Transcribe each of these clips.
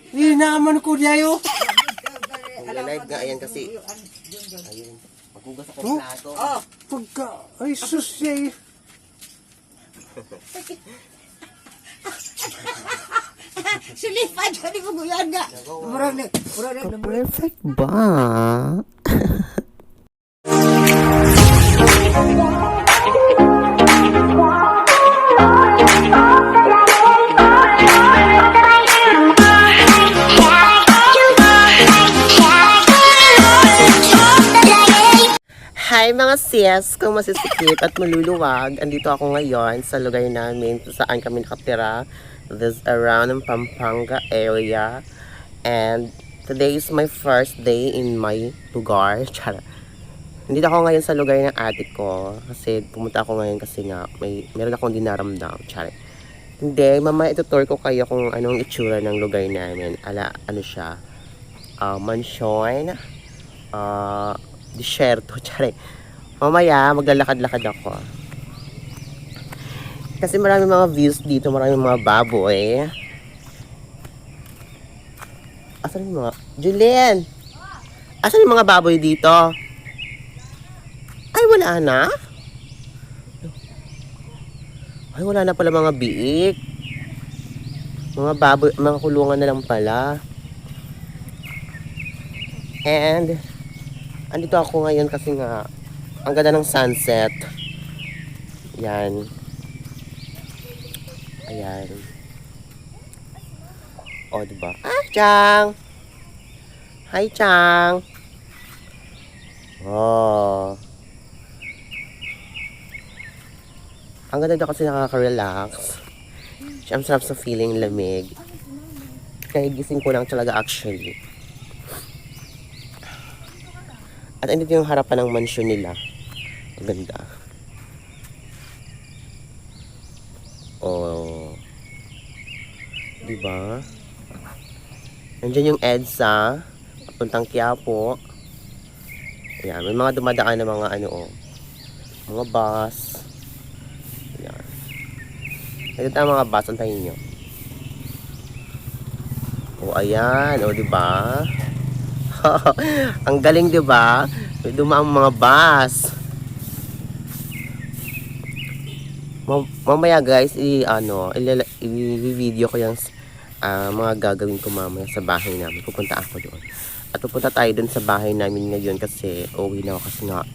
Hindi naman ko diyo. Live nga, ayan kasi. Ayun. Maghugas ako ng plato. Pagka, ay sus siya. Sulipad ko ni kubuyan nga. Perfect ba? Hi mga sis, kung masisikip at maluluwag, andito ako ngayon sa lugar namin kung saan kami nakatira. This around ng Pampanga area. And today is my first day in my lugar. Chara. Nandito ako ngayon sa lugar ng ate ko. Kasi pumunta ako ngayon kasi nga meron akong dinaramdam. Chara. Hindi, mamaya itutour ko kayo kung anong itsura ng lugar namin. Ano siya? Mansion. Disyerto. Chara. Mamaya maglalakad-lakad ako. Kasi marami mga views dito, marami mga baboy. Asan yung mga... Julien! Asan yung mga baboy dito? Ay, wala na? Ay, wala na pala mga biik. Mga baboy, mga kulungan na lang pala. And, andito ako ngayon kasi nga, ang ganda ng sunset. Yan. Ayan. O, diba? Ah, Chang! Hi, Chang! Oh. Ang ganda daw kasi nakaka-relax. Ang sarap sa feeling lamig. Kaya gising ko lang talaga actually. At andito yung harapan ng mansion nila. Ang ganda. Oh. Diba? Nandiyan yung EDSA. Papuntang Quiapo. Ayan. May mga dumadaan na mga ano, mga bus. Ayan. Ito ang mga bus. Antayin nyo. Oh, ayan. Oh, diba? Ang galing, diba? May dumaang mga bus. Mamaya guys, i-video ko yung mga gagawin ko mamaya sa bahay namin. Pupunta ako doon. At pupunta tayo doon sa bahay namin ngayon kasi uwi na ako kasi nga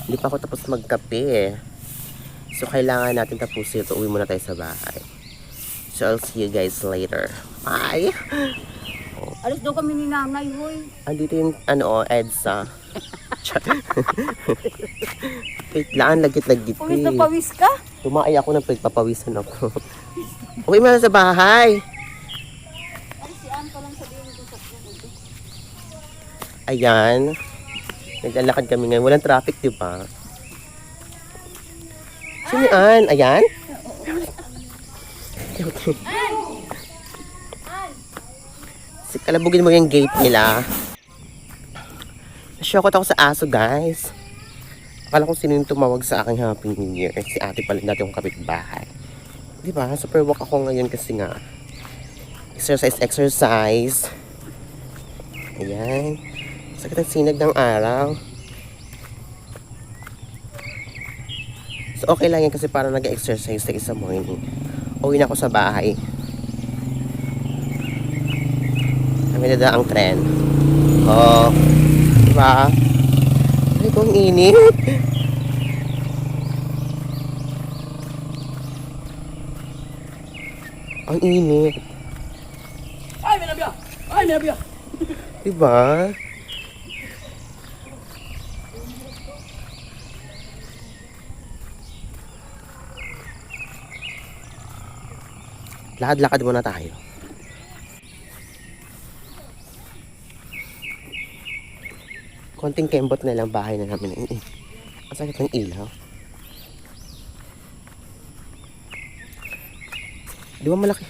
hindi pa ako tapos magkape eh. So kailangan natin tapusin ito. Uwi muna tayo sa bahay. So I'll see you guys later. Bye! Alis daw kami ni nanay, hoy. Andito yung EDSA. Wait lang, lagit-lagit Pawis na pawis ka? Tumaay ako ng pagpapawisan ako. Uwi mo na sa bahay. Alis si Ann pa lang sabihin ko sa puno. Ayan. Naglalakad kami ngayon. Walang traffic, di ba? Sino yan? Ayan? Kalabugin mo yung gate nila. Nasyokot ako sa aso, guys. Akala ko sino yung tumawag sa aking Happy New Year. Si ate pala dati kong kapitbahay. Di ba? Super walk ako ngayon kasi nga exercise. Ayan. Sakit ang sinag ng araw. So okay lang yan kasi para nag-exercise sa isang morning. Uwi na ako sa bahay. Kami na ang tren. Oh. Diba? Ay, kung init. Ang init. Ay, may nabiya! Ay, may nabiya! Diba? Lakad-lakad muna tayo. Konting kembot na lang bahay na namin. Ang sakit ng ilaw. Di ba malaki?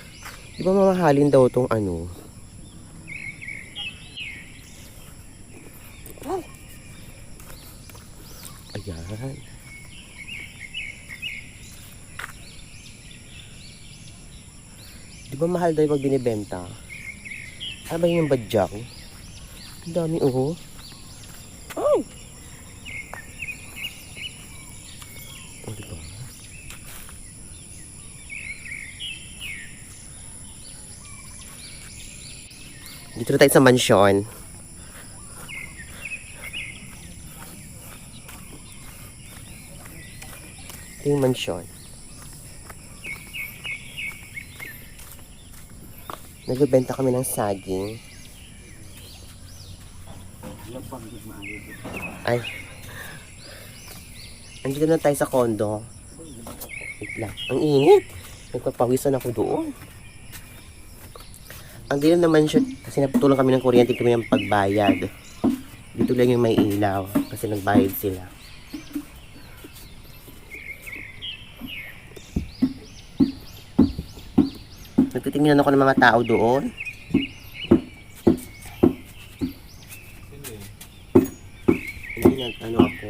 Di ba mamahalin daw tong ano? Ayan. Di ba mahal daw yung pag binibenta? Sabay yung badyaw. Ang dami, oh. Ay! Oh, diba? Dito na tayo sa mansyon. Ito yung mansyon. Nagbebenta kami ng saging. Ay. Andito na tayo sa condo. Wait lang. Ang init. Nagpapawisan ako doon. Ang dilim naman siya kasi naputulong kami ng kuryente kami ng pagbayad. Dito lang yung may ilaw kasi nagbayad sila. Nagtitingnan ako ng mga tao doon. Hindi na ano ako.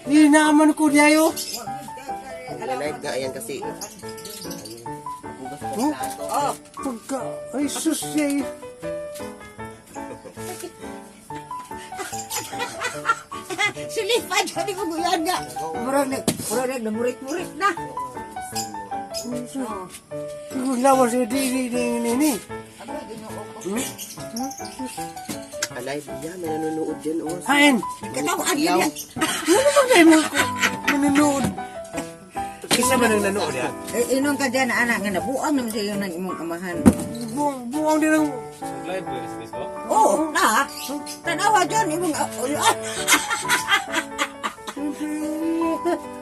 Di naman ko diayo. Nalive na ayan kasi. Oh, pagka, ay sus yayo. Silipad, hindi ko guyan nga. Murag namurit-murit na. Siguro lawas di. Alive yan, may nanonood dyan. Oh. Hain. Katawaan yun yan. Ano ba kayo mo nanonood? Isa ba nang nanood yan? Inong ka dyan na anak nga nabuang naman sa'yo ng imong amahan. Buwang din ang... Oo, na. Tanawa dyan, imong...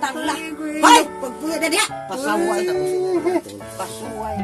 Tangla. Hoy! Pagpuya na niya. Pasaway na ko sila. Pasuway.